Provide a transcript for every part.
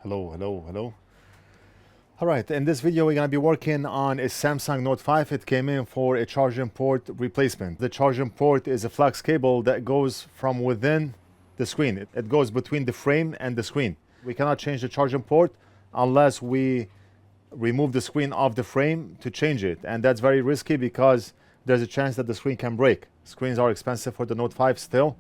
Hello. All right, in this video, we're gonna be working on a Samsung Note 5. It came in for a charging port replacement. The charging port is a Flux cable that goes from within the screen. It goes between the frame and the screen. We cannot change the charging port unless we remove the screen off the frame to change it. And that's very risky because there's a chance that the screen can break. Screens are expensive for the Note 5 still.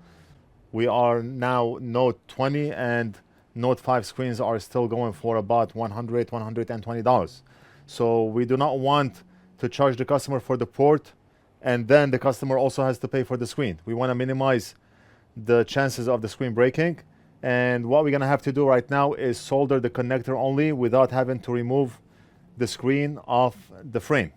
We are now Note 20 and Note 5 screens are still going for about $100, $120. So we do not want to charge the customer for the port and then the customer also has to pay for the screen. We want to minimize the chances of the screen breaking. And what we're going to have to do right now is solder the connector only without having to remove the screen off the frame.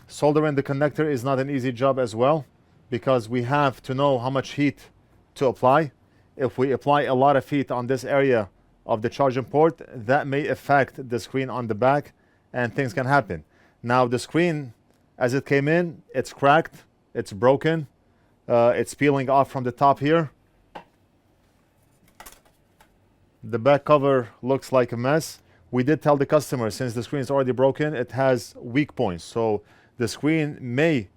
Soldering the connector is not an easy job as well because we have to know how much heat to apply. If we apply a lot of heat on this area of the charging port, that may affect the screen on the back and things can happen. Now the screen, as it came in, it's cracked, it's broken, it's peeling off from the top here. The back cover looks like a mess. We did tell the customer, since the screen is already broken, it has weak points. So the screen may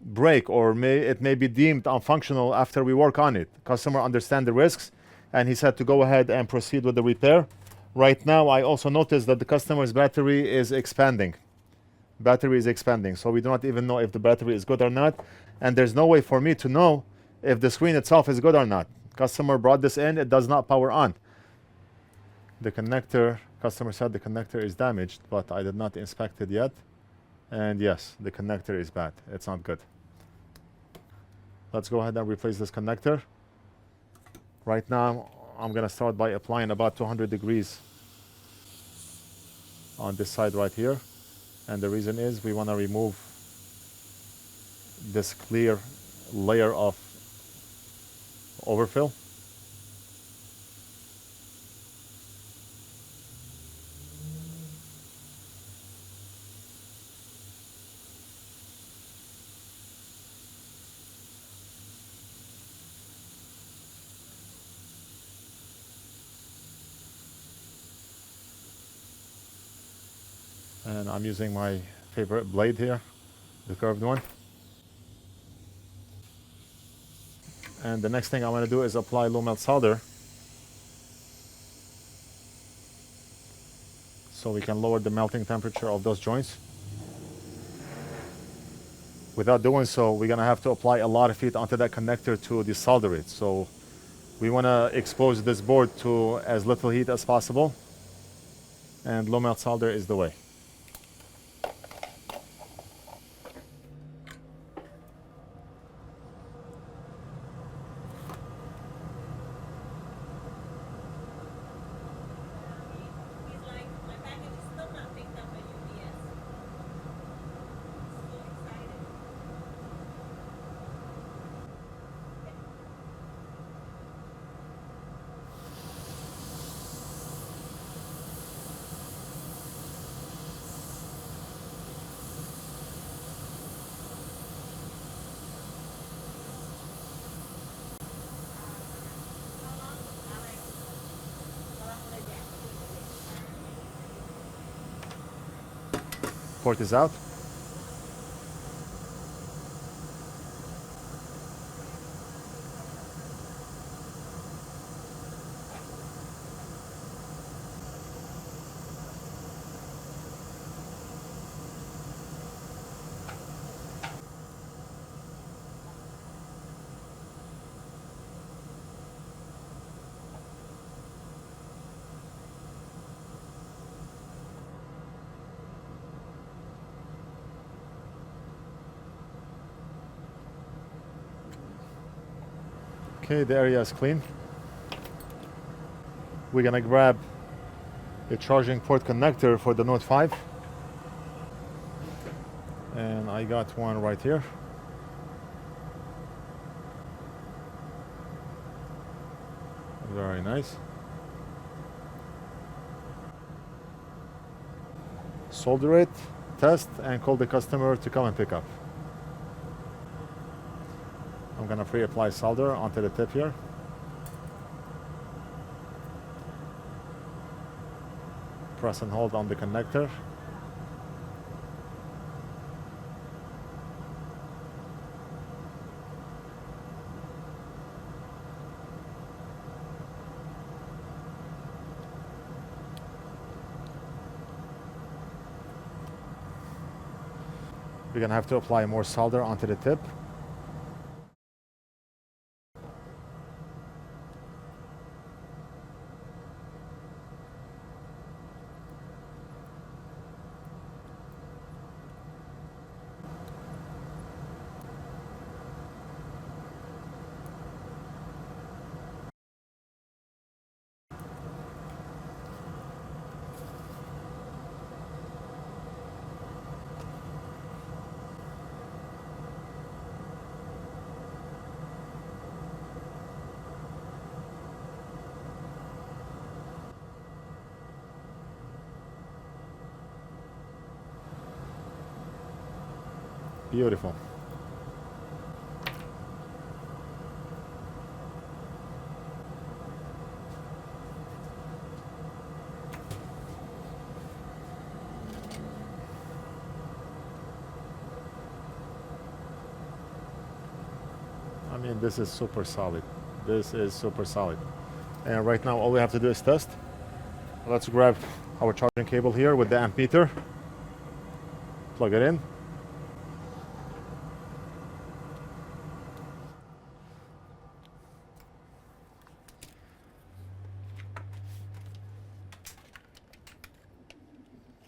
break or it may be deemed unfunctional after we work on it. Customer understand the risks and he said to go ahead and proceed with the repair. Right now I also noticed that the customer's battery is expanding. So we do not even know if the battery is good or not, and there's no way for me to know if the screen itself is good or not. Customer brought this in, it does not power on. The connector, customer said the connector is damaged, but I did not inspect it yet. And yes, the connector is bad. It's not good. Let's go ahead and replace this connector. Right now, I'm going to start by applying about 200 degrees on this side right here. And the reason is we want to remove this clear layer of overfill. And I'm using my favorite blade here, the curved one. And the next thing I want to do is apply low melt solder so we can lower the melting temperature of those joints. Without doing so, we're going to have to apply a lot of heat onto that connector to desolder it. So we want to expose this board to as little heat as possible, and low melt solder is the way. Port is out. Okay, the area is clean. We're gonna grab a charging port connector for the Note 5. And I got one right here. Very nice. Solder it, test, and call the customer to come and pick up. I'm gonna pre-apply solder onto the tip here. Press and hold on the connector. We're gonna have to apply more solder onto the tip. Beautiful. I mean, this is super solid. This is super solid. And right now, all we have to do is test. Let's grab our charging cable here with the amp meter. Plug it in.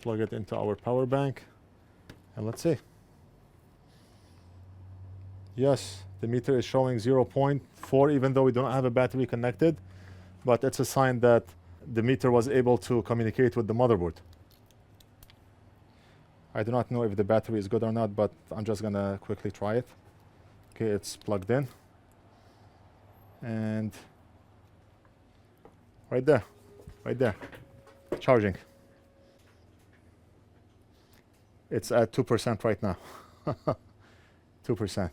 Plug it into our power bank. And let's see. Yes, the meter is showing 0.4 even though we don't have a battery connected, but it's a sign that the meter was able to communicate with the motherboard. I do not know if the battery is good or not, but I'm just gonna quickly try it. Okay, it's plugged in. And right there, charging. It's at 2% right now. 2%.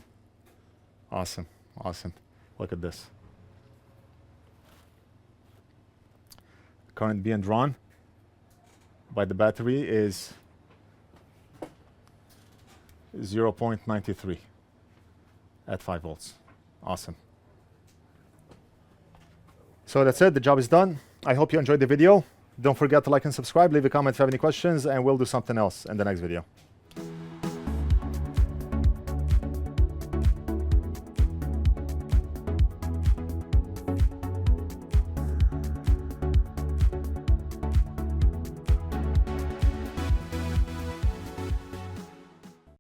Awesome, awesome. Look at this. Current being drawn by the battery is 0.93 at 5 volts. Awesome. So that's it. The job is done. I hope you enjoyed the video. Don't forget to like and subscribe. Leave a comment if you have any questions, and we'll do something else in the next video.